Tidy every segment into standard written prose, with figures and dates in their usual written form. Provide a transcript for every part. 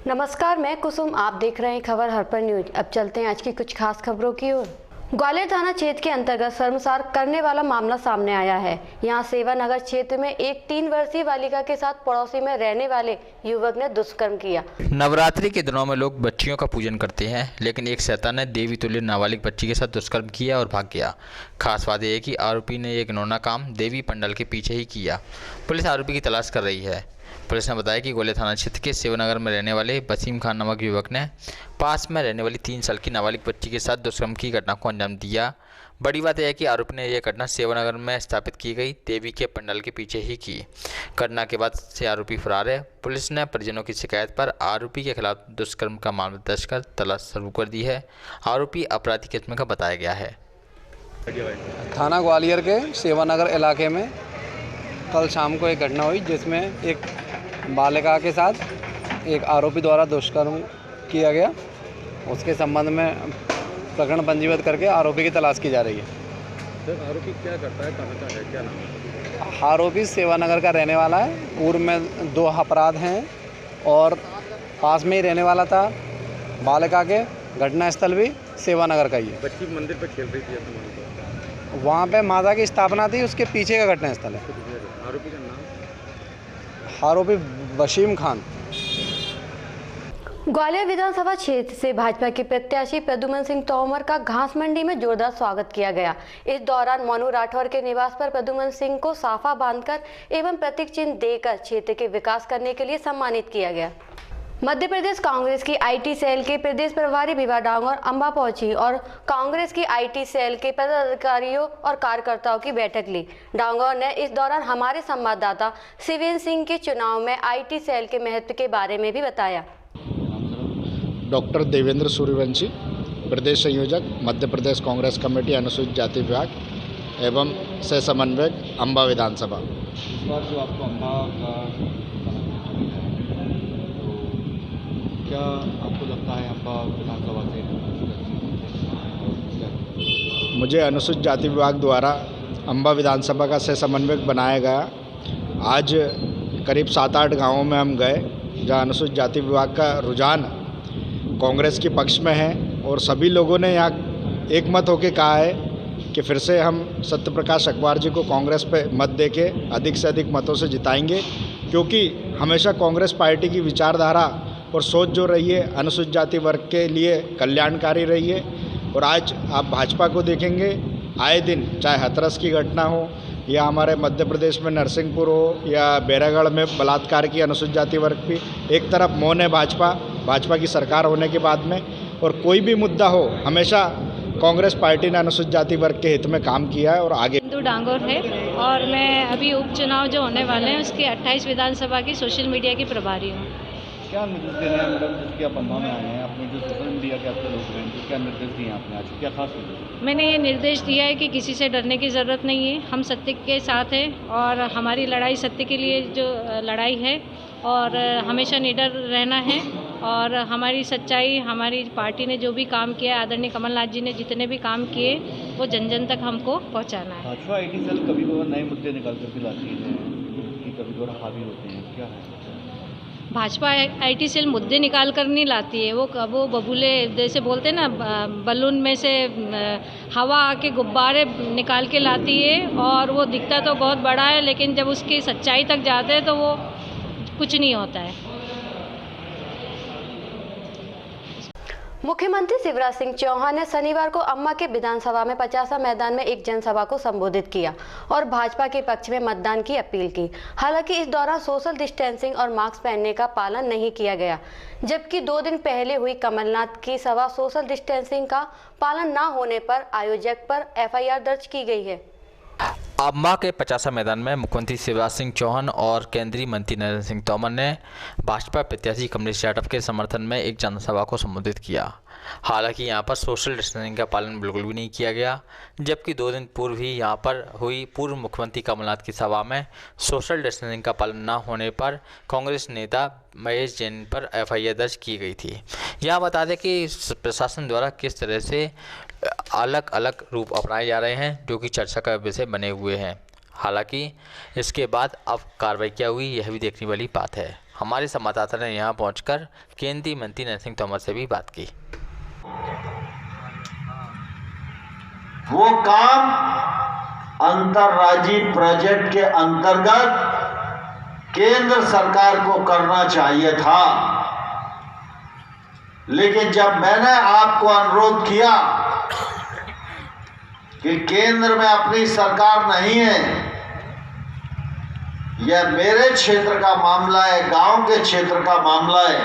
नमस्कार, मैं कुसुम। आप देख रहे हैं खबर हर्पण न्यूज। अब चलते हैं आज की कुछ खास खबरों की ओर। ग्वालियर थाना क्षेत्र के अंतर्गत शर्मसार करने वाला मामला सामने आया है। यहां सेवानगर क्षेत्र में एक 3 वर्षीय बालिका के साथ पड़ोसी में रहने वाले युवक ने दुष्कर्म किया। नवरात्रि के दिनों में लोग बच्चियों का पूजन करते हैं, लेकिन एक शैतान ने देवी तुल्य नाबालिग बच्ची के साथ दुष्कर्म किया और भाग गया। खास बात यह है कि आरोपी ने एक घिनौना काम देवी पंडाल के पीछे ही किया। पुलिस आरोपी की तलाश कर रही है। पुलिस ने बताया कि ग्वालियर थाना क्षेत्र के सेवानगर में रहने वाले वसीम खान नामक युवक ने पास में रहने वाली 3 साल की नाबालिग बच्ची के साथ दुष्कर्म की घटना को अंजाम दिया। बड़ी बात यह है कि आरोपी ने यह घटना सेवानगर में स्थापित की गई देवी के पंडाल के पीछे ही की। घटना के बाद से आरोपी फरार है। पुलिस ने परिजनों की शिकायत पर आरोपी के खिलाफ दुष्कर्म का मामला दर्ज कर तलाश शुरू कर दी है। आरोपी अपराधी किस्म का बताया गया है। थाना ग्वालियर के सेवानगर इलाके में कल शाम को एक घटना हुई जिसमें एक बालिका के साथ एक आरोपी द्वारा दुष्कर्म किया गया। उसके संबंध में प्रकरण पंजीबद्ध करके आरोपी की तलाश की जा रही है। सर, आरोपी क्या करता है, कहाँ का है, क्या नाम है? आरोपी सेवानगर का रहने वाला है। पूर्व में 2 अपराध हैं और पास में ही रहने वाला था। बालिका के घटनास्थल भी सेवानगर का ही है। बच्ची मंदिर पर खेल रही थी, वहाँ पे माता की स्थापना थी, उसके पीछे का घटनास्थल है। आरोपी का नाम? आरोपी वसीम खान। ग्वालियर विधानसभा क्षेत्र से भाजपा के प्रत्याशी प्रद्युमन सिंह तोमर का घास मंडी में जोरदार स्वागत किया गया। इस दौरान मोनू राठौर के निवास पर प्रद्युमन सिंह को साफा बांधकर एवं प्रतीक चिन्ह देकर क्षेत्र के विकास करने के लिए सम्मानित किया गया। मध्य प्रदेश कांग्रेस की आईटी सेल के प्रदेश प्रभारी विभा डांगोर अम्बा पहुंची और कांग्रेस की आईटी सेल के पदाधिकारियों और कार्यकर्ताओं की बैठक ली। डांगोर ने इस दौरान हमारे संवाददाता शिवेंद्र सिंह के चुनाव में आईटी सेल के महत्व के बारे में भी बताया। डॉक्टर देवेंद्र सूर्यवंशी, प्रदेश संयोजक, मध्य प्रदेश कांग्रेस कमेटी अनुसूचित जाति विभाग एवं सह समन्वयक अम्बा विधानसभा। इस बार जो आपको अम्बा का क्या आपको लगता है अम्बा विधानसभा से? मुझे अनुसूचित जाति विभाग द्वारा अम्बा विधानसभा का सह समन्वयक बनाया गया। आज करीब 7-8 गाँवों में हम गए जहाँ अनुसूचित जाति विभाग का रुझान कांग्रेस के पक्ष में है और सभी लोगों ने यहाँ एक मत होकर कहा है कि फिर से हम सत्यप्रकाश अखबार जी को कांग्रेस पे मत देके अधिक से अधिक मतों से जिताएंगे, क्योंकि हमेशा कांग्रेस पार्टी की विचारधारा और सोच जो रही है अनुसूचित जाति वर्ग के लिए कल्याणकारी रही है। और आज आप भाजपा को देखेंगे, आए दिन चाहे हाथरस की घटना हो या हमारे मध्य प्रदेश में नरसिंहपुर हो या बैरागढ़ में बलात्कार की अनुसूचित जाति वर्ग भी एक तरफ मौन है भाजपा की सरकार होने के बाद में। और कोई भी मुद्दा हो, हमेशा कांग्रेस पार्टी ने अनुसूचित जाति वर्ग के हित में काम किया है और आगे। डांगोर है और मैं अभी उपचुनाव जो होने वाले हैं उसकी 28 विधानसभा की सोशल मीडिया की प्रभारी हूँ। क्या निर्देश दे रहे हैं मैडम, जिसकी आप अम्बा में आए हैं, आपने जो सोशल मीडिया के आपके लोग हैं, क्या निर्देश दिए आपने आज, क्या खास निर्देश? मैंने ये निर्देश दिया है कि किसी से डरने की ज़रूरत नहीं है। हम सत्य के साथ हैं और हमारी लड़ाई सत्य के लिए जो लड़ाई है और हमेशा निडर रहना है। और हमारी सच्चाई, हमारी पार्टी ने जो भी काम किया, आदरणीय कमलनाथ जी ने जितने भी काम किए, वो जन जन तक हमको पहुँचाना है। भाजपा आईटी सेल कभी कभी नए मुद्दे निकाल कर के लाती है कि कभी थोड़ा हावी होते हैं, क्या है? भाजपा आईटी सेल मुद्दे निकाल कर नहीं लाती है। वो बबूले जैसे बोलते हैं ना, बलून में से हवा आके गुब्बारे निकाल के लाती है और वो दिखता तो बहुत बड़ा है, लेकिन जब उसकी सच्चाई तक जाते हैं तो वो कुछ नहीं होता है। मुख्यमंत्री शिवराज सिंह चौहान ने शनिवार को अम्बा के विधानसभा में 50 मैदान में एक जनसभा को संबोधित किया और भाजपा के पक्ष में मतदान की अपील की। हालांकि इस दौरान सोशल डिस्टेंसिंग और मास्क पहनने का पालन नहीं किया गया, जबकि 2 दिन पहले हुई कमलनाथ की सभा सोशल डिस्टेंसिंग का पालन न होने पर आयोजक पर एफआईआर दर्ज की गई है। अम्बा के 50 मैदान में मुख्यमंत्री शिवराज सिंह चौहान और केंद्रीय मंत्री नरेंद्र सिंह तोमर ने भाजपा प्रत्याशी कमलेश यादव के समर्थन में एक जनसभा को संबोधित किया। हालांकि यहां पर सोशल डिस्टेंसिंग का पालन बिल्कुल भी नहीं किया गया, जबकि 2 दिन पूर्व ही यहां पर हुई पूर्व मुख्यमंत्री कमलनाथ की सभा में सोशल डिस्टेंसिंग का पालन न होने पर कांग्रेस नेता महेश जैन पर एफआईआर दर्ज की गई थी। यह बता दें कि प्रशासन द्वारा किस तरह से अलग अलग रूप अपनाए जा रहे हैं, जो कि चर्चा का विषय बने हुए हैं। हालांकि इसके बाद अब कार्रवाई क्या हुई, यह भी देखने वाली बात है। हमारे संवाददाता ने यहां पहुंचकर केंद्रीय मंत्री नरेंद्र सिंह तोमर से भी बात की। वो काम अंतर्राज्यीय प्रोजेक्ट के अंतर्गत केंद्र सरकार को करना चाहिए था, लेकिन जब मैंने आपको अनुरोध किया कि केंद्र में अपनी सरकार नहीं है, यह मेरे क्षेत्र का मामला है, गांव के क्षेत्र का मामला है,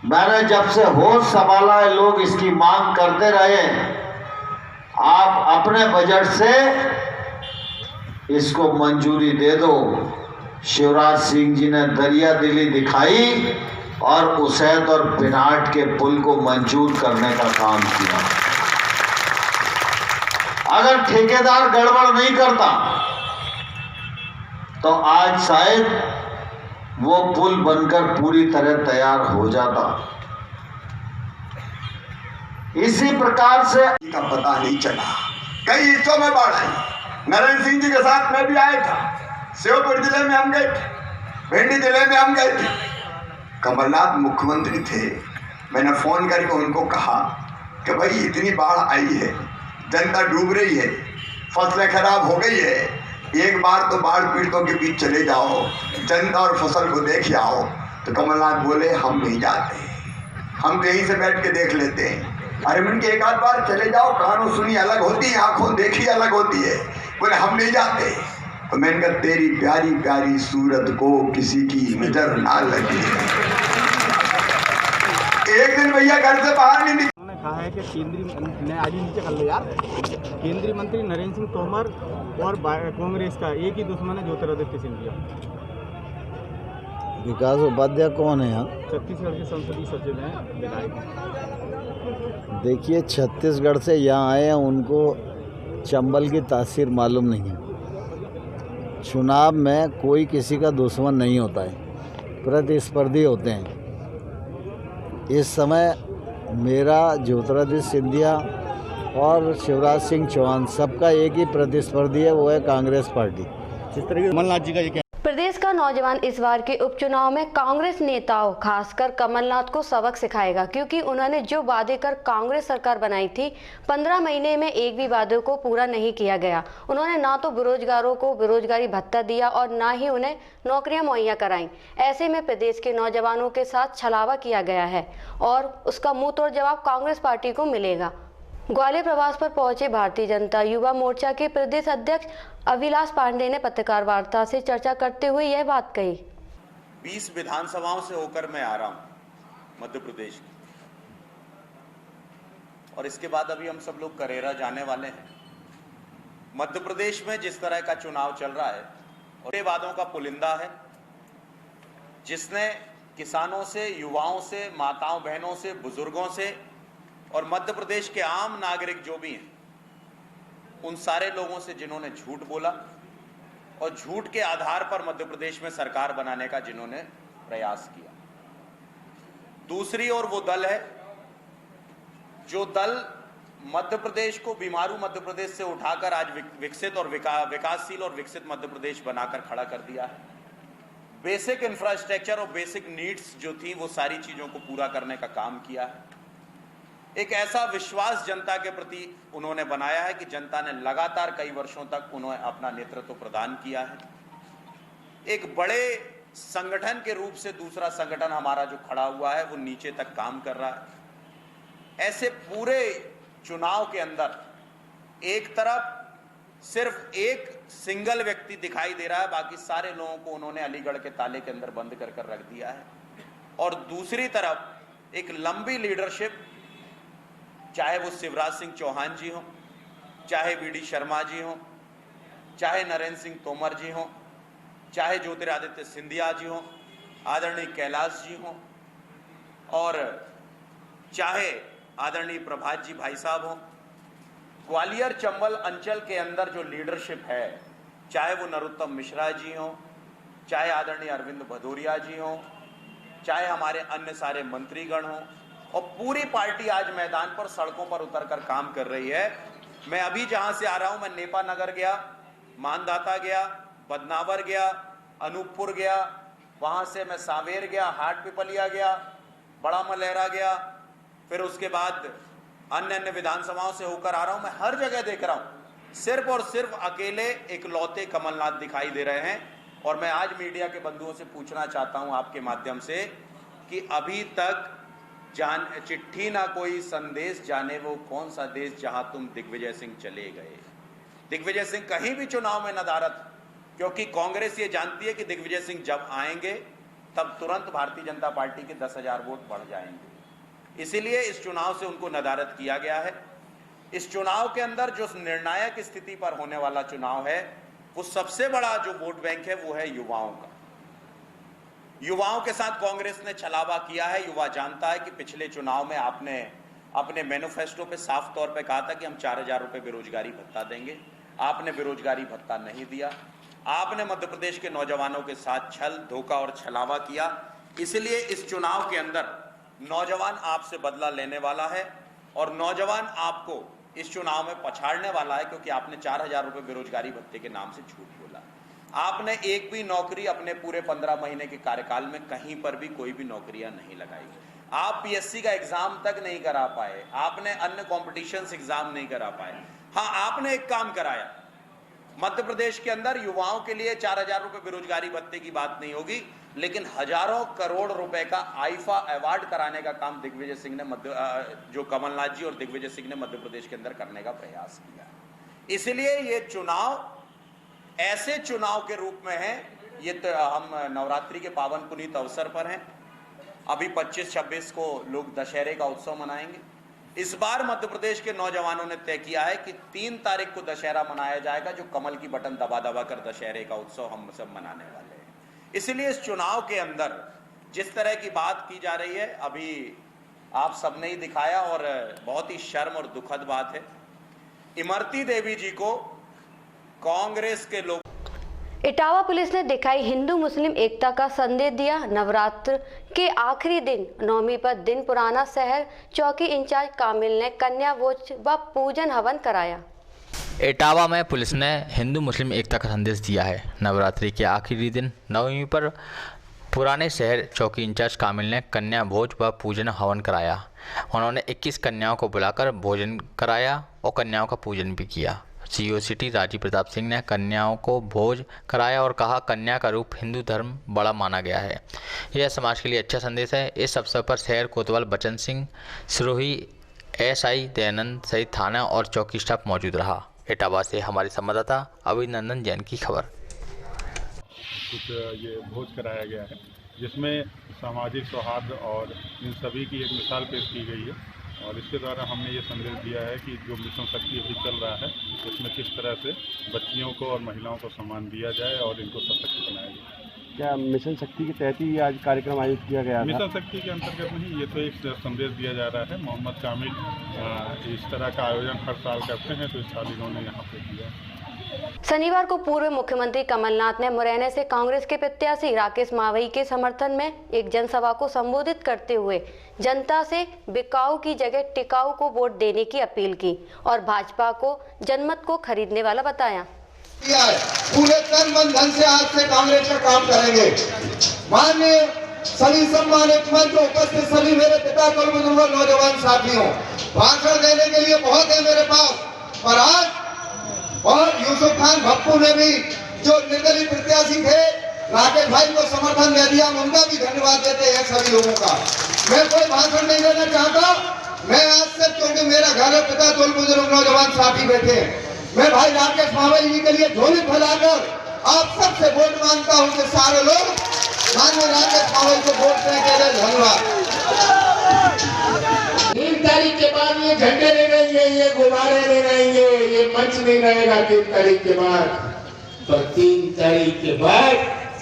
मैंने जब से होश संभाला है लोग इसकी मांग करते रहे, आप अपने बजट से इसको मंजूरी दे दो। शिवराज सिंह जी ने दरिया दिली दिखाई और उसैद और पिनाट के पुल को मंजूर करने का काम किया। अगर ठेकेदार गड़बड़ नहीं करता तो आज शायद वो पुल बनकर पूरी तरह तैयार हो जाता। इसी प्रकार से का पता नहीं चला, कई हिस्सों में बाढ़ आई। नरेंद्र सिंह जी के साथ मैं भी आया था, श्योपुर जिले में हम गए थे, भिंडी जिले में हम गए थे। कमलनाथ मुख्यमंत्री थे, मैंने फोन करके उनको कहा कि भाई इतनी बाढ़ आई है, जनता डूब रही है, फसलें खराब हो गई है, एक बार तो बाढ़ पीड़ितों के बीच चले जाओ, जनता और फसल को देख आओ। तो कमलनाथ बोले हम नहीं जाते, हम तो यहीं से बैठ के देख लेते हैं। अरे मन के एक आध बार चले जाओ, कानों सुनी अलग होती है, आंखों देखी अलग होती है। बोले हम नहीं जाते। तो मैंने कहा तेरी प्यारी प्यारी सूरत को किसी की नजर ना लगे। एक दिन भैया घर से बाहर नहीं निकले। उन्होंने कहा है कि केंद्रीय मंत्री नरेंद्र सिंह तोमर और कांग्रेस का एक ही दुश्मन है, ज्योतिरादित्य सिंधिया। विकास उपाध्याय कौन है यहाँ? छत्तीसगढ़ के संसदीय सचिव हैं, विधायक। देखिए, छत्तीसगढ़ से यहाँ आए हैं, उनको चंबल की तासीर मालूम नहीं है। चुनाव में कोई किसी का दुश्मन नहीं होता है, प्रतिस्पर्धी होते हैं। इस समय मेरा ज्योतिरादित्य सिंधिया और शिवराज सिंह चौहान सबका एक ही प्रतिस्पर्धी है, वो है कांग्रेस पार्टी। जिस तरह कमलनाथ जी का ये प्रदेश का नौजवान इस बार के उपचुनाव में कांग्रेस नेताओं खासकर कमलनाथ को सबक सिखाएगा, क्योंकि उन्होंने जो वादे कर कांग्रेस सरकार बनाई थी 15 महीने में एक भी वादे को पूरा नहीं किया गया। उन्होंने ना तो बेरोजगारों को बेरोजगारी भत्ता दिया और ना ही उन्हें नौकरियां मुहैया कराईं। ऐसे में प्रदेश के नौजवानों के साथ छलावा किया गया है और उसका मुंह तोड़ जवाब कांग्रेस पार्टी को मिलेगा। ग्वालियर प्रवास पर पहुंचे भारतीय जनता युवा मोर्चा के प्रदेश अध्यक्ष अविलाश पांडे ने पत्रकार वार्ता से चर्चा करते हुए यह बात कही। 20 विधानसभाओं से होकर मैं आ रहा हूं मध्य प्रदेश की, और इसके बाद अभी हम सब लोग करेरा जाने वाले हैं। मध्य प्रदेश में जिस तरह का चुनाव चल रहा है और ये वादों का पुलिंदा है, जिसने किसानों से, युवाओं से, माताओं बहनों से, बुजुर्गों से और मध्य प्रदेश के आम नागरिक जो भी हैं, उन सारे लोगों से जिन्होंने झूठ बोला और झूठ के आधार पर मध्य प्रदेश में सरकार बनाने का जिन्होंने प्रयास किया। दूसरी ओर वो दल है जो दल मध्य प्रदेश को बीमारू मध्य प्रदेश से उठाकर आज विकसित और विकासशील और विकसित मध्य प्रदेश बनाकर खड़ा कर दिया है। बेसिक इंफ्रास्ट्रक्चर और बेसिक नीड्स जो थी वो सारी चीजों को पूरा करने का काम किया है। एक ऐसा विश्वास जनता के प्रति उन्होंने बनाया है कि जनता ने लगातार कई वर्षों तक उन्हें अपना नेतृत्व प्रदान किया है। एक बड़े संगठन के रूप से दूसरा संगठन हमारा जो खड़ा हुआ है वो नीचे तक काम कर रहा है। ऐसे पूरे चुनाव के अंदर एक तरफ सिर्फ एक सिंगल व्यक्ति दिखाई दे रहा है, बाकी सारे लोगों को उन्होंने अलीगढ़ के ताले के अंदर बंद कर रख दिया है। और दूसरी तरफ एक लंबी लीडरशिप, चाहे वो शिवराज सिंह चौहान जी हों, चाहे वी डी शर्मा जी हों, चाहे नरेंद्र सिंह तोमर जी हों, चाहे ज्योतिरादित्य सिंधिया जी हों, आदरणीय कैलाश जी हों, और चाहे आदरणीय प्रभात जी भाई साहब हों। ग्वालियर चंबल अंचल के अंदर जो लीडरशिप है, चाहे वो नरोत्तम मिश्रा जी हों, चाहे आदरणीय अरविंद भदौरिया जी हों, चाहे हमारे अन्य सारे मंत्रीगण हों, और पूरी पार्टी आज मैदान पर सड़कों पर उतरकर काम कर रही है। मैं अभी जहां से आ रहा हूं, मैं नेपा नगर गया, मानदाता गया, बदनावर गया, अनूपपुर गया, वहाँ से मैं सांवेर गया, हाट पिपलिया गया, बड़ा मलहरा गया, फिर उसके बाद अन्य अन्य विधानसभाओं से होकर आ रहा हूँ। मैं हर जगह देख रहा हूँ सिर्फ और सिर्फ अकेले इकलौते कमलनाथ दिखाई दे रहे हैं। और मैं आज मीडिया के बंधुओं से पूछना चाहता हूँ आपके माध्यम से कि अभी तक चिट्ठी ना कोई संदेश जाने वो कौन सा देश जहां तुम दिग्विजय सिंह चले गए। दिग्विजय सिंह कहीं भी चुनाव में नदारद, क्योंकि कांग्रेस ये जानती है कि दिग्विजय सिंह जब आएंगे तब तुरंत भारतीय जनता पार्टी के 10,000 वोट बढ़ जाएंगे। इसीलिए इस चुनाव से उनको नदारद किया गया है। इस चुनाव के अंदर जो निर्णायक स्थिति पर होने वाला चुनाव है, वो सबसे बड़ा जो वोट बैंक है वो है युवाओं का। युवाओं के साथ कांग्रेस ने छलावा किया है। युवा जानता है कि पिछले चुनाव में आपने अपने मैनिफेस्टो पे साफ तौर पे कहा था कि हम 4,000 रुपए बेरोजगारी भत्ता देंगे। आपने बेरोजगारी भत्ता नहीं दिया। आपने मध्य प्रदेश के नौजवानों के साथ छल, धोखा और छलावा किया। इसलिए इस चुनाव के अंदर नौजवान आपसे बदला लेने वाला है और नौजवान आपको इस चुनाव में पछाड़ने वाला है, क्योंकि आपने 4,000 रुपए बेरोजगारी भत्ते के नाम से झूठ बोला। आपने एक भी नौकरी अपने पूरे 15 महीने के कार्यकाल में कहीं पर भी कोई भी नौकरियां नहीं लगाई। आप पीएससी का एग्जाम तक नहीं करा पाए। आपने अन्य कॉम्पिटिशन्स एग्जाम नहीं करा पाए। हाँ, आपने एक काम कराया, मध्य प्रदेश के अंदर युवाओं के लिए 4,000 रुपए बेरोजगारी भत्ते की बात नहीं होगी, लेकिन हजारों करोड़ रुपए का आईफा अवार्ड कराने का काम दिग्विजय सिंह ने जो कमलनाथ जी और दिग्विजय सिंह ने मध्य प्रदेश के अंदर करने का प्रयास किया। इसलिए ये चुनाव ऐसे चुनाव के रूप में है। ये तो हम नवरात्रि के पावन पुनीत अवसर पर हैं। अभी 25-26 को लोग दशहरे का उत्सव मनाएंगे। इस बार मध्य प्रदेश के नौजवानों ने तय किया है कि 3 तारीख को दशहरा मनाया जाएगा, जो कमल की बटन दबा दबा कर दशहरे का उत्सव हम सब मनाने वाले हैं। इसलिए इस चुनाव के अंदर जिस तरह की बात की जा रही है, अभी आप सबने ही दिखाया और बहुत ही शर्म और दुखद बात है। इमरती देवी जी को कांग्रेस के लोग इटावा पुलिस ने दिखाई हिंदू मुस्लिम एकता का संदेश दिया। नवरात्र के आखिरी दिन नवमी पर दिन पुराना शहर चौकी इंचार्ज कामिल ने कन्या भोज व पूजन हवन कराया। इटावा में पुलिस ने हिंदू मुस्लिम एकता का संदेश दिया है। नवरात्रि के आखिरी दिन नवमी पर पुराने शहर चौकी इंचार्ज कामिल ने कन्या भोज व पूजन हवन कराया। उन्होंने 21 कन्याओं को बुलाकर भोजन कराया और कन्याओं का पूजन भी किया। सीओ सिटी राजीव प्रताप सिंह ने कन्याओं को भोज कराया और कहा, कन्या का रूप हिंदू धर्म बड़ा माना गया है। यह समाज के लिए अच्छा संदेश है। इस अवसर पर शहर कोतवाल बचन सिंह, सिरोही एसआई दयानंद सहित थाना और चौकी स्टाफ मौजूद रहा। इटावा से हमारे संवाददाता अभिनंदन जैन की खबर। कुछ ये भोज कराया गया है, जिसमें सामाजिक सौहार्द और इन सभी की एक मिसाल पेश की गई है। और इसके द्वारा हमने ये संदेश दिया है कि जो मिशन शक्ति अभी चल रहा है, इसमें किस तरह से बच्चियों को और महिलाओं को सम्मान दिया जाए और इनको सशक्त बनाया जाए। क्या मिशन शक्ति के तहत ही आज कार्यक्रम आयोजित किया गया? मिशन शक्ति के अंतर्गत नहीं, ये तो एक संदेश दिया जा रहा है। मोहम्मद कामिल इस तरह का आयोजन हर साल करते हैं, तो इस साल इन्होंने यहाँ पे किया। शनिवार को पूर्व मुख्यमंत्री कमलनाथ ने मुरैना से कांग्रेस के प्रत्याशी राकेश मावई के समर्थन में एक जनसभा को संबोधित करते हुए जनता से बिकाऊ की जगह टिकाऊ को वोट देने की अपील की और भाजपा को जनमत को खरीदने वाला बताया। पूरे तन मन धन से आज से कांग्रेस का काम करेंगे। माननीय सभी सम्मानित मंच पर उपस्थित सभी मेरे पिता कुल बुजुर्गों नौजवान साथियों, भाषण देने के लिए बहुत है मेरे पास, पर आज और यूसुफ खान भप्पू ने भी जो निर्दलीय प्रत्याशी थे राकेश भाई को समर्थन दे दिया, उनका भी धन्यवाद देते हैं सभी लोगों का। मैं कोई भाषण नहीं देना चाहता। मैं आज से, क्योंकि मेरा घर पिता कुल बुजुर्ग नौजवान साथी बैठे हैं, मैं भाई राकेश मावई जी के लिए झोली फैलाकर आप सबसे वोट मांगता हूं कि सारे लोग माननीय राकेश मावई को वोट देने के लिए धन्यवाद। 3 तारीख के बाद ये झंडे नहीं रहेंगे, ये गुब्बारे नहीं रहेंगे, ये मंच नहीं रहेगा 3 तारीख के बाद। पर 3 तारीख के बाद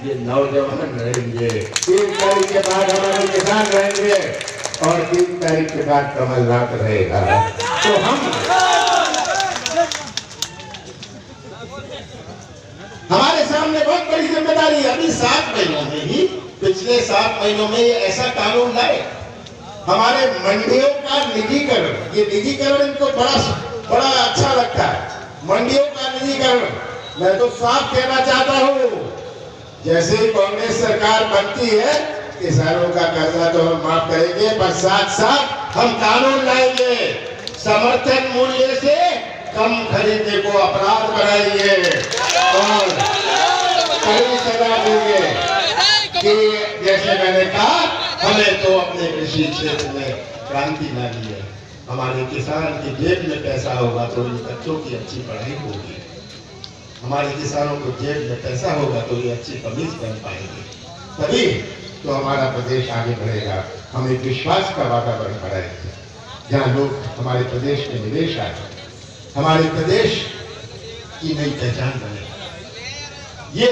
ये नौजवान रहेंगे, 3 तारीख के बाद हमारे किसान रहेंगे और 3 तारीख के बाद कमलनाथ रहेगा। तो हमारे सामने बहुत बड़ी जिम्मेदारी है। अभी 7 महीनों में ही, पिछले 7 महीनों में ये ऐसा कानून लाए, हमारे मंडियों का निजीकरण, ये निजीकरण इनको बड़ा अच्छा लगता है, मंडियों का निजीकरण। मैं तो साफ कहना चाहता हूँ जैसे ही कांग्रेस सरकार बनती है किसानों का कर्जा तो हम माफ करेंगे, पर साथ साथ हम कानून लाएंगे, समर्थन मूल्य से कम खरीदने को अपराध बनाएंगे और कड़ी सजा देंगे कि जैसे मैंने कहा हमें तो अपने कृषि क्षेत्र में क्रांति लानी है। हमारे किसान की जेब में पैसा होगा तो इन बच्चों की अच्छी पढ़ाई होगी, हमारे किसानों को जेब में पैसा होगा तो ये अच्छी कमीज पहन पाएंगे, तभी तो हमारा प्रदेश आगे बढ़ेगा। हम एक विश्वास का वातावरण बनाएंगे जहाँ लोग हमारे प्रदेश में निवेश आए, हमारे प्रदेश की नई पहचान बने, ये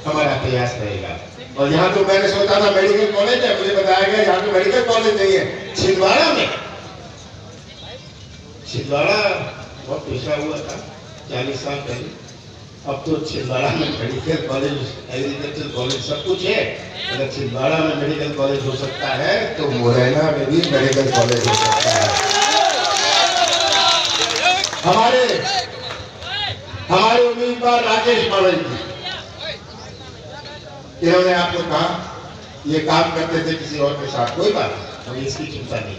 हमारा प्रयास रहेगा। और यहाँ तो मैंने सोचा था मेडिकल कॉलेज है, मुझे बताया गया यहाँ तो मेडिकल कॉलेज नहीं है। छिंदवाड़ा में, छिंदवाड़ा बहुत पिछड़ा हुआ था 40 साल पहले, अब तो छिंदवाड़ा में मेडिकल कॉलेज, एग्रीकल्चर कॉलेज सब कुछ है। अगर छिंदवाड़ा में मेडिकल कॉलेज हो सकता है तो मुरैना में भी मेडिकल कॉलेज हो सकता है। हमारे उम्मीदवार राजेश बावल जी, इन्होंने आपको कहा ये काम करते थे किसी और के साथ, कोई बात नहीं, हमें इसकी चिंता नहीं।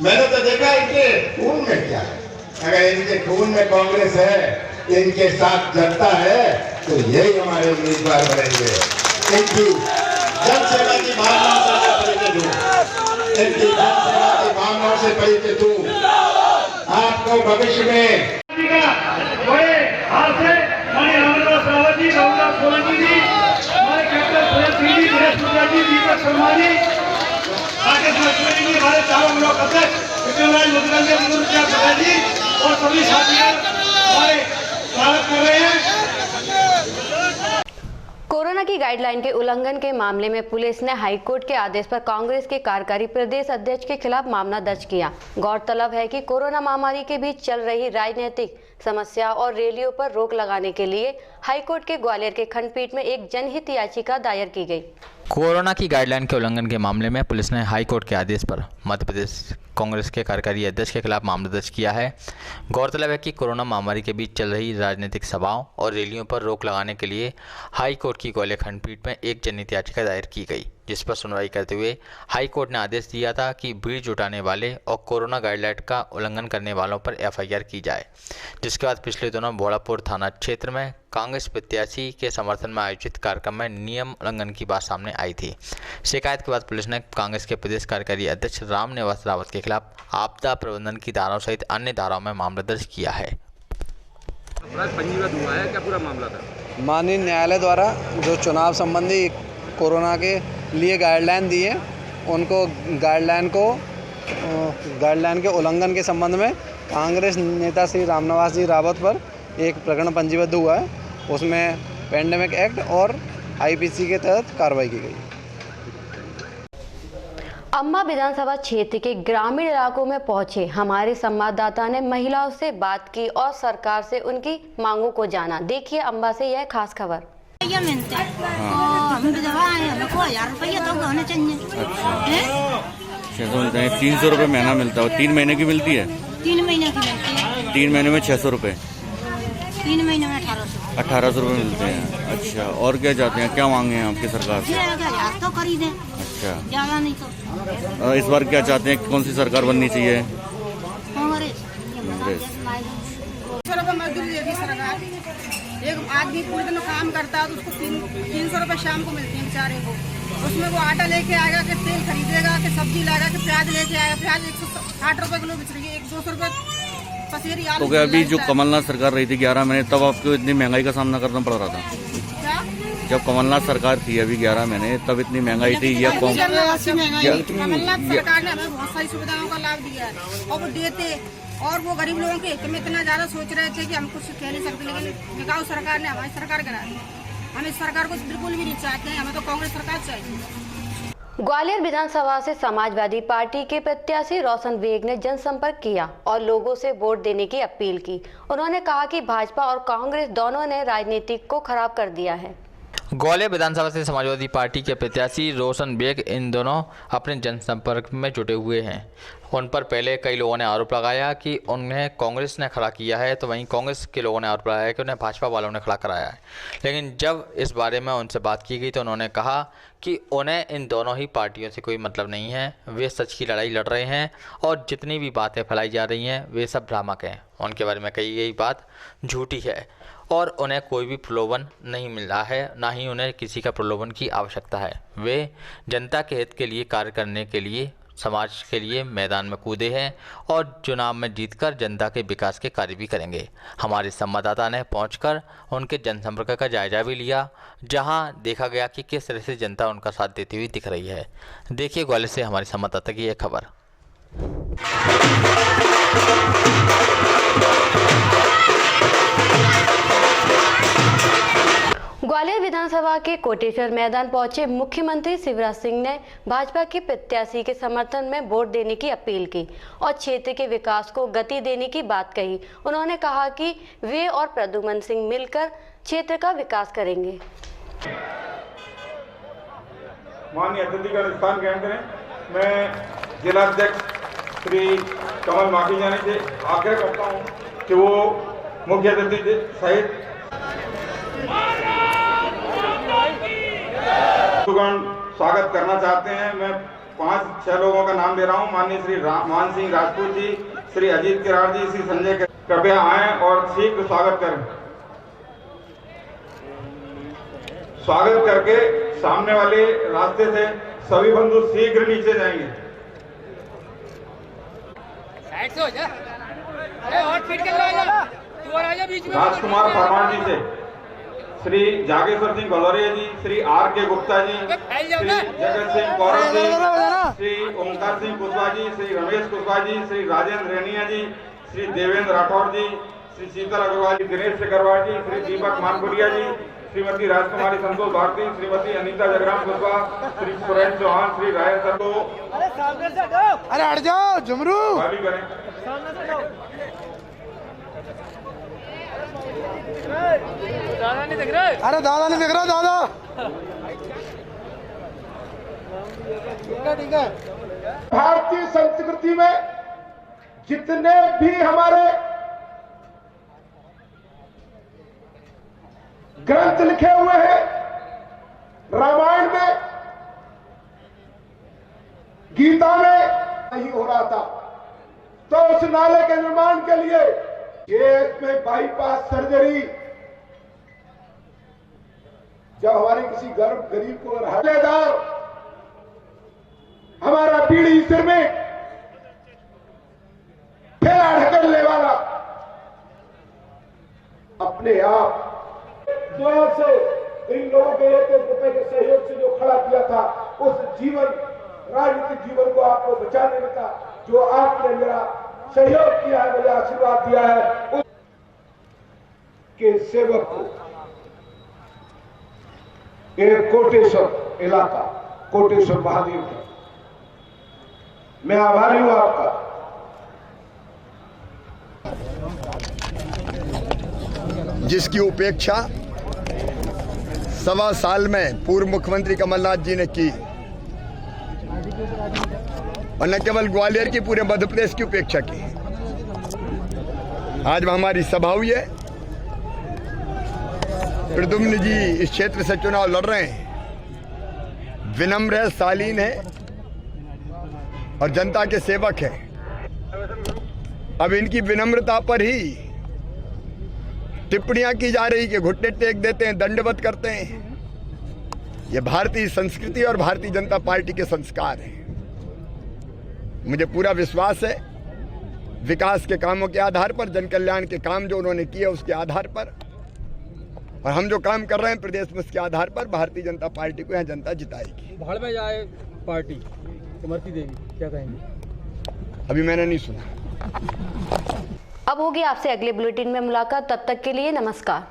मैंने तो देखा इनके खून में क्या है, अगर इनके खून में कांग्रेस है, इनके साथ जनता है, तो यही हमारे उम्मीदवार बनेंगे। इनकी जनसेवा की भावना से परिचित हूँ, इनकी जनसेवा की भावना से परिचित हूँ। आपको भविष्य में बड़े हाल से हमारे रामदास रावत जी, रामदास सोलंकी जी, हमारे कैप्टन सुरेश सिंह जी, दिनेश मुखिया जी, दीपक शर्मा जी, राकेश लक्ष्मणी जी, हमारे चारों ब्लॉक अध्यक्ष विक्रमराज मुद्रा जी और सभी साथियों हमारे स्वागत कर रहे हैं। कोरोना की गाइडलाइन के उल्लंघन के मामले में पुलिस ने हाईकोर्ट के आदेश पर कांग्रेस के कार्यकारी प्रदेश अध्यक्ष के खिलाफ मामला दर्ज किया। गौरतलब है कि कोरोना महामारी के बीच चल रही राजनीतिक समस्या और रैलियों पर रोक लगाने के लिए हाईकोर्ट के ग्वालियर के खंडपीठ में एक जनहित याचिका दायर की गई। कोरोना की गाइडलाइन के उल्लंघन के मामले में पुलिस ने हाईकोर्ट के आदेश पर मध्य प्रदेश कांग्रेस के कार्यकारी अध्यक्ष के खिलाफ मामला दर्ज किया है। गौरतलब है कि कोरोना महामारी के बीच चल रही राजनीतिक सभाओं और रैलियों पर रोक लगाने के लिए हाईकोर्ट की ग्वालियर खंडपीठ में एक जनहित याचिका दायर की गई, जिस पर सुनवाई करते हुए हाईकोर्ट ने आदेश दिया था कि भीड़ जुटाने वाले और कोरोना गाइडलाइन का उल्लंघन करने वालों पर एफआईआर की जाए। जिसके बाद पिछले दिनों भोलापुर थाना क्षेत्र में कांग्रेस प्रत्याशी के समर्थन में आयोजित कार्यक्रम में नियम उल्लंघन की बात सामने आई थी। शिकायत के बाद पुलिस ने कांग्रेस के प्रदेश कार्यकारी अध्यक्ष रामनिवास रावत के खिलाफ आपदा प्रबंधन की धाराओं सहित अन्य धाराओं में मामला दर्ज किया है। पंजीबद्ध हुआ है, क्या पूरा मामला था? माननीय न्यायालय द्वारा जो चुनाव संबंधी कोरोना के लिए गाइडलाइन दी है, उनको गाइडलाइन के उल्लंघन के संबंध में कांग्रेस नेता श्री रामनिवास जी रावत पर एक प्रकरण पंजीबद्ध हुआ है। उसमें पैंडेमिक एक्ट और आईपीसी के तहत कार्रवाई की गई। अम्बा विधानसभा क्षेत्र के ग्रामीण इलाकों में पहुंचे हमारे संवाददाता ने महिलाओं से बात की और सरकार से उनकी मांगों को जाना। देखिए अम्बा से यह खास खबर। हम विधवा हैं, हमको 1000 रुपये तो होना चाहिए। 600 मिलता है, 300 रुपये महीना मिलता है। 3 महीने की मिलती है? 3 महीने की मिलती है। 3 महीने में 600 रुपये, 3 महीने में 1800 रुपये मिलते हैं। अच्छा, और क्या चाहते हैं, क्या मांगे हैं आपकी सरकार से? 1000 तो खरीदे। अच्छा, ज्यादा नहीं तो। इस बार क्या चाहते हैं, कौन सी सरकार बननी चाहिए? कांग्रेस। मजदूरी देगी सरकार। एक आदमी पूरे दिन काम करता है तो उसको 300 रुपये शाम को मिलती है बेचारे को। उसमें वो आटा लेके आएगा कि तेल खरीदेगा कि सब्जी लाएगा कि प्याज लेके आएगा। प्याज 160 रुपये किलो बिच रही है, 200 रुपये पसेरी। तो क्या अभी जो कमलनाथ सरकार रही थी 11 महीने, तब आपको इतनी महंगाई का सामना करना पड़ रहा था? जब कमलनाथ सरकार थी अभी 11 महीने, तब इतनी महंगाई थी या कम? कमलनाथ सरकार ने हमें बहुत सारी सुविधाओं का लाभ दिया है और वो देते, और वो गरीब लोगों के हित में इतना ज्यादा सोच रहे थे कि हम कुछ कह नहीं सकते, लेकिन बिकाऊ सरकार ने हमारी सरकार करा दी। हम इस सरकार को बिल्कुल भी नहीं चाहते हैं, हमें तो कांग्रेस सरकार चाहिए। ग्वालियर विधानसभा से समाजवादी पार्टी के प्रत्याशी रोशन बेग ने जनसंपर्क किया और लोगों से वोट देने की अपील की। उन्होंने कहा कि भाजपा और कांग्रेस दोनों ने राजनीति को खराब कर दिया है। ग्वालियर विधानसभा से समाजवादी पार्टी के प्रत्याशी रोशन बेग इन दोनों अपने जनसंपर्क में जुटे हुए हैं। उन पर पहले कई लोगों ने आरोप लगाया कि उन्हें कांग्रेस ने खड़ा किया है, तो वहीं कांग्रेस के लोगों ने आरोप लगाया कि उन्हें भाजपा वालों ने खड़ा कराया है। लेकिन जब इस बारे में उनसे बात की गई तो उन्होंने कहा कि उन्हें इन दोनों ही पार्टियों से कोई मतलब नहीं है, वे सच की लड़ाई लड़ रहे हैं और जितनी भी बातें फैलाई जा रही हैं वे सब भ्रामक हैं। उनके बारे में कही गई बात झूठी है और उन्हें कोई भी प्रलोभन नहीं मिल रहा है, ना ही उन्हें किसी का प्रलोभन की आवश्यकता है। वे जनता के हित के लिए कार्य करने के लिए समाज के लिए मैदान में कूदे हैं और चुनाव में जीतकर जनता के विकास के कार्य भी करेंगे। हमारे संवाददाता ने पहुंचकर उनके जनसंपर्क का जायजा भी लिया, जहां देखा गया कि किस तरह से जनता उनका साथ देती हुई दिख रही है। देखिए ग्वालियर से हमारे संवाददाता की यह खबर। ग्वालियर विधानसभा के कोटेश्वर मैदान पहुंचे मुख्यमंत्री शिवराज सिंह ने भाजपा के प्रत्याशी के समर्थन में वोट देने की अपील की और क्षेत्र के विकास को गति देने की बात कही। उन्होंने कहा कि वे और प्रद्युमन सिंह मिलकर क्षेत्र का विकास करेंगे। माननीय अतिथिगण स्थान ग्रहण करें। मैं जिला अध्यक्ष श्री कमल माखीजानी से आग्रह करता हूं कि वो मुख्य अतिथि सहित स्वागत करना चाहते हैं। मैं 5-6 लोगों का नाम दे रहा हूं। माननीय श्री मान सिंह राजपूत जी, श्री अजीत किरार जी, श्री संजय, कृपया आएं और शीघ्र स्वागत करें। स्वागत करके सामने वाले रास्ते से सभी बंधु शीघ्र नीचे जाएंगे। राजकुमार परमार जी से श्री जागेश्वर सिंह भलौरिया जी, श्री R.K. गुप्ता जी, श्री जगत सिंह कौरव जी, श्री ओंकार सिंह कुशवाहा जी, श्री रमेश कुशवाहा जी, श्री राजेंद्र रेनिया जी, श्री देवेंद्र राठौर जी, श्री शीतल अग्रवाल जी, दिनेश शेखरवाल जी, श्री दीपक मानपुरिया जी, श्रीमती राजकुमारी संतोष भारती, श्रीमती अनीता जगराम कुशवाहा, श्री सुरेंद्र चौहान, श्री राय सतो। अरे हट जाओ झुमरू। दादा नहीं दिख रहा। अरे दादा नहीं दिख रहा दादा। ठीक है। भारतीय संस्कृति में जितने भी हमारे ग्रंथ लिखे हुए हैं, रामायण में, गीता में नहीं हो रहा था, तो उस नाले के निर्माण के लिए खेत में बाईपास सर्जरी, जब हमारे किसी गरीब को हल्लेदार हमारा पीढ़ी सिर में ठेला ढकलने वाला अपने आप दुआ से इन लोगों के 1-1 रुपए के सहयोग से जो खड़ा किया था, उस जीवन, राजनीतिक जीवन को आपको बचाने का जो आपने मेरा सहयोग किया है, मुझे आशीर्वाद दिया है, उसके सेवक को एक कोटेश्वर इलाका, कोटेश्वर महादेव का मैं आभारी हूं आपका। जिसकी उपेक्षा 1.25 साल में पूर्व मुख्यमंत्री कमलनाथ जी ने की, और न केवल ग्वालियर की, पूरे मध्य प्रदेश की उपेक्षा की। आज हमारी सभा हुई है। प्रद्युम्न जी इस क्षेत्र से चुनाव लड़ रहे हैं, विनम्र है, शालीन है और जनता के सेवक है। अब इनकी विनम्रता पर ही टिप्पणियां की जा रही कि घुटने टेक देते हैं, दंडवत करते हैं। ये भारतीय संस्कृति और भारतीय जनता पार्टी के संस्कार हैं। मुझे पूरा विश्वास है विकास के कामों के आधार पर, जन कल्याण के काम जो उन्होंने किए उसके आधार पर, और हम जो काम कर रहे हैं प्रदेश में उसके आधार पर भारतीय जनता पार्टी को यहाँ जनता जिताएगी। भाड़ में जाए पार्टी इमरती देवी, क्या कहेंगे? अभी मैंने नहीं सुना। अब होगी आपसे अगले बुलेटिन में मुलाकात। तब तक के लिए नमस्कार।